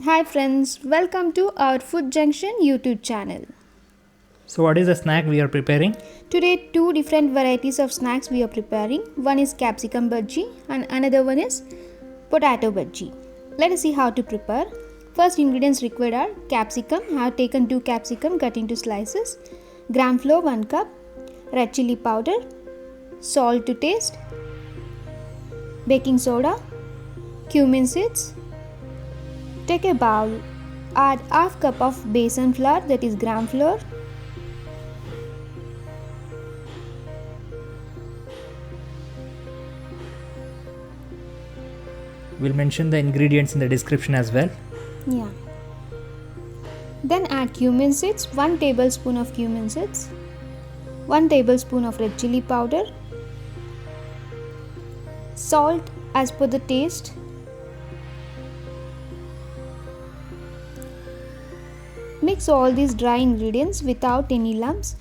Hi friends, welcome to our Food Junction YouTube channel. So, what is the snack we are preparing? Today two different varieties of snacks we are preparing. One is capsicum bhaji and another one is potato bhaji. Let us see how to prepare. First ingredients required are capsicum. I have taken 2 capsicum cut into slices, gram flour 1 cup, red chili powder, salt to taste, baking soda, cumin seeds. Take a bowl, add half cup of besan flour, that is gram flour, We'll mention the ingredients in the description as well. yeah. Then add cumin seeds, 1 tablespoon of cumin seeds, 1 tablespoon of red chili powder, salt as per the taste, mix all these dry ingredients without any lumps.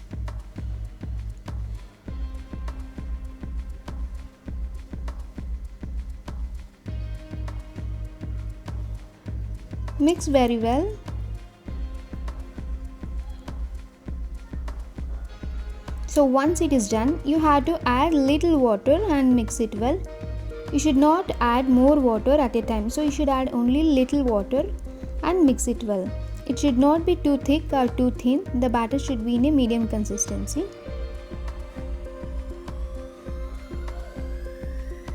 Mix very well. So once it is done, you have to add little water and mix it well. You should not add more water at a time, so you should add only little water and mix it well. It should not be too thick or too thin. The batter should be in a medium consistency.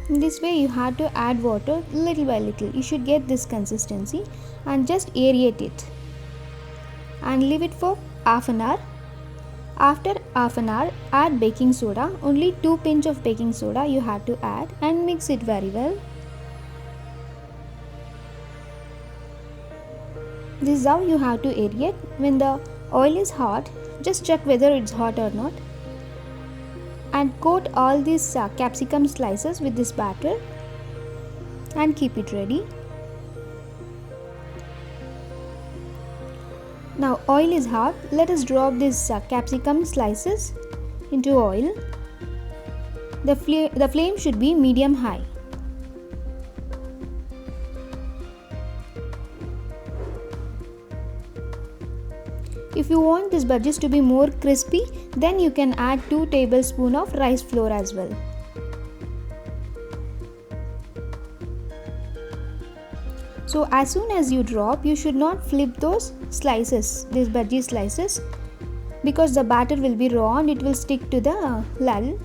In this way you have to add water little by little. You should get this consistency and just aerate it and leave it for half an hour. After half an hour, add baking soda. Only 2 pinch of baking soda you have to add and mix it very well. This is how you have to aerate. When the oil is hot, just check whether it's hot or not. And coat all these capsicum slices with this batter and keep it ready. Now oil is hot. Let us drop these capsicum slices into oil. The flame should be medium high. If you want these bhajis to be more crispy, then you can add 2 tablespoons of rice flour as well. So as soon as you drop, you should not flip those slices, these bhaji slices, because the batter will be raw and it will stick to the lal.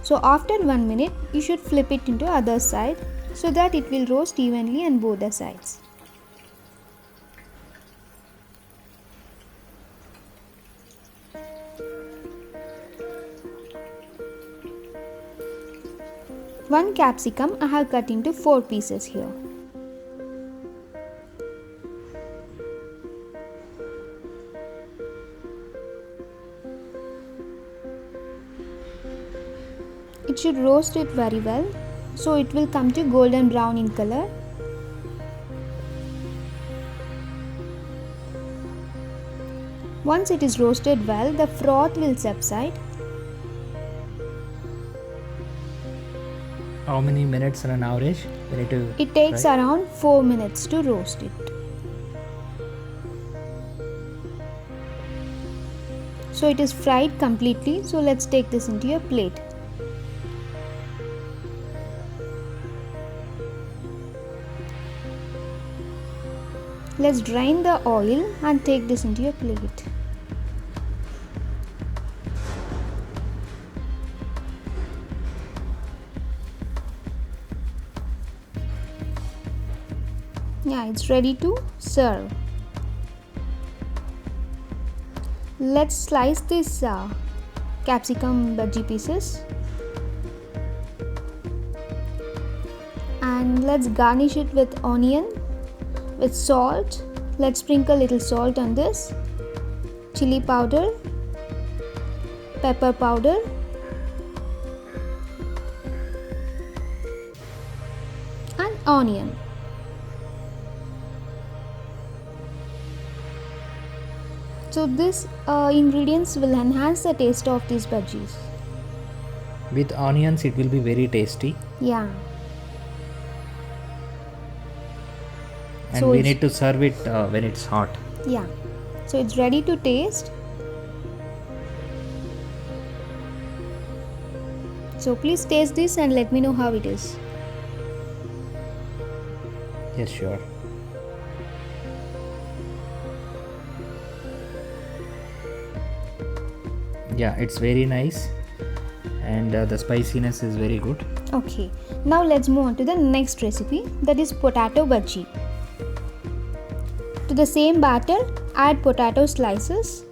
So after 1 minute, you should flip it into other side so that it will roast evenly on both the sides. One capsicum I have cut into 4 pieces here. It should roast it very well, so it will come to golden brown in color. Once it is roasted well, the froth will subside. How many minutes on an average we need to It takes fry? around 4 minutes to roast it. So it is fried completely, so let's take this into a plate. Let's drain the oil and take this into a plate. Yeah, it's ready to serve. Let's slice this capsicum bhaji pieces and let's garnish it with onion, with salt. Let's sprinkle little salt on this, chili powder, pepper powder, and onion. So these ingredients will enhance the taste of these bhajis. With onions, it will be very tasty. Yeah. And So we it's- need to serve it when it's hot. Yeah. So it's ready to taste. So please taste this and let me know how it is. Yes, sure. Yeah, it's very nice, and the spiciness is very good. Okay. Now let's move on to the next recipe, that is potato bhaji. To the same batter, add potato slices.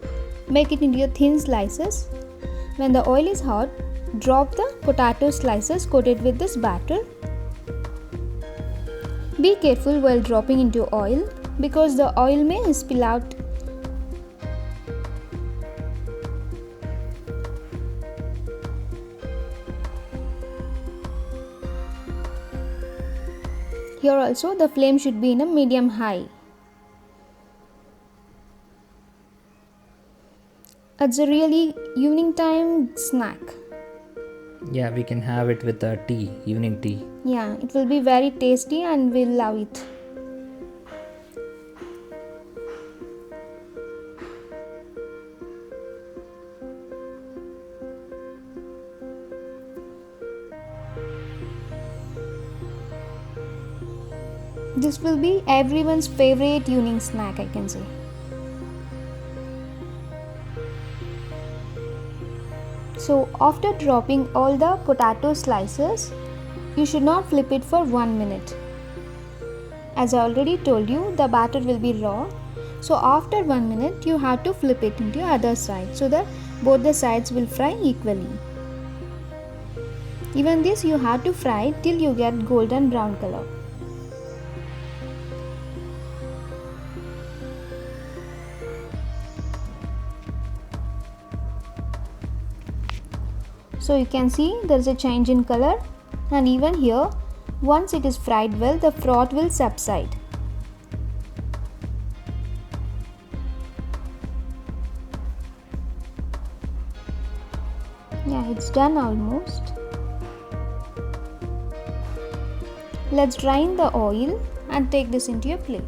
Make it into thin slices. When the oil is hot, drop the potato slices coated with this batter. Be careful while dropping into oil because the oil may spill out. Here also the flame should be in a medium high. It's a really evening time snack. Yeah, we can have it with tea, evening tea. Yeah, it will be very tasty and we'll love it. This will be everyone's favorite evening snack, I can say. So after dropping all the potato slices, you should not flip it for 1 minute. As I already told you, the batter will be raw. So after 1 minute, you have to flip it into other side so that both the sides will fry equally. Even this you have to fry till you get golden brown color. So you can see there is a change in color, and even here once it is fried well, the froth will subside. Yeah, it's done almost. Let's drain the oil and take this into a plate.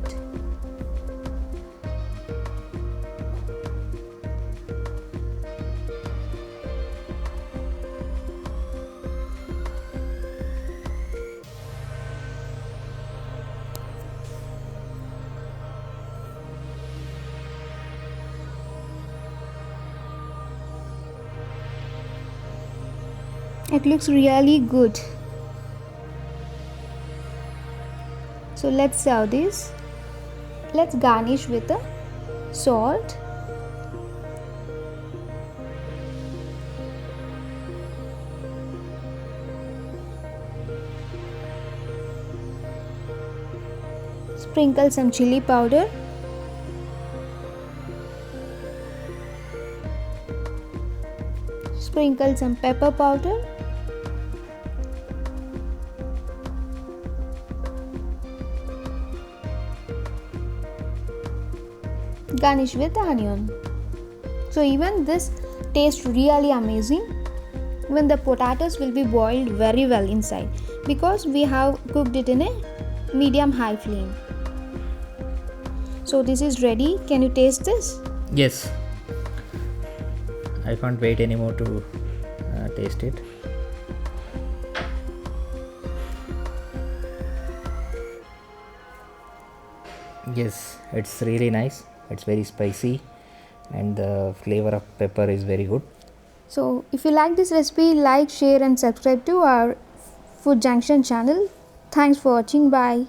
It looks really good. So let's serve this. Let's garnish with a salt. Sprinkle some chili powder. Sprinkle some pepper powder. Garnish with onion. So even this tastes really amazing when the potatoes will be boiled very well inside, because we have cooked it in a medium high flame. So this is ready. Can you taste this? Yes. I can't wait anymore to taste it. Yes, it's really nice. It's very spicy and the flavor of pepper is very good. So if you like this recipe, like, share and subscribe to our Food Junction channel. Thanks for watching. Bye.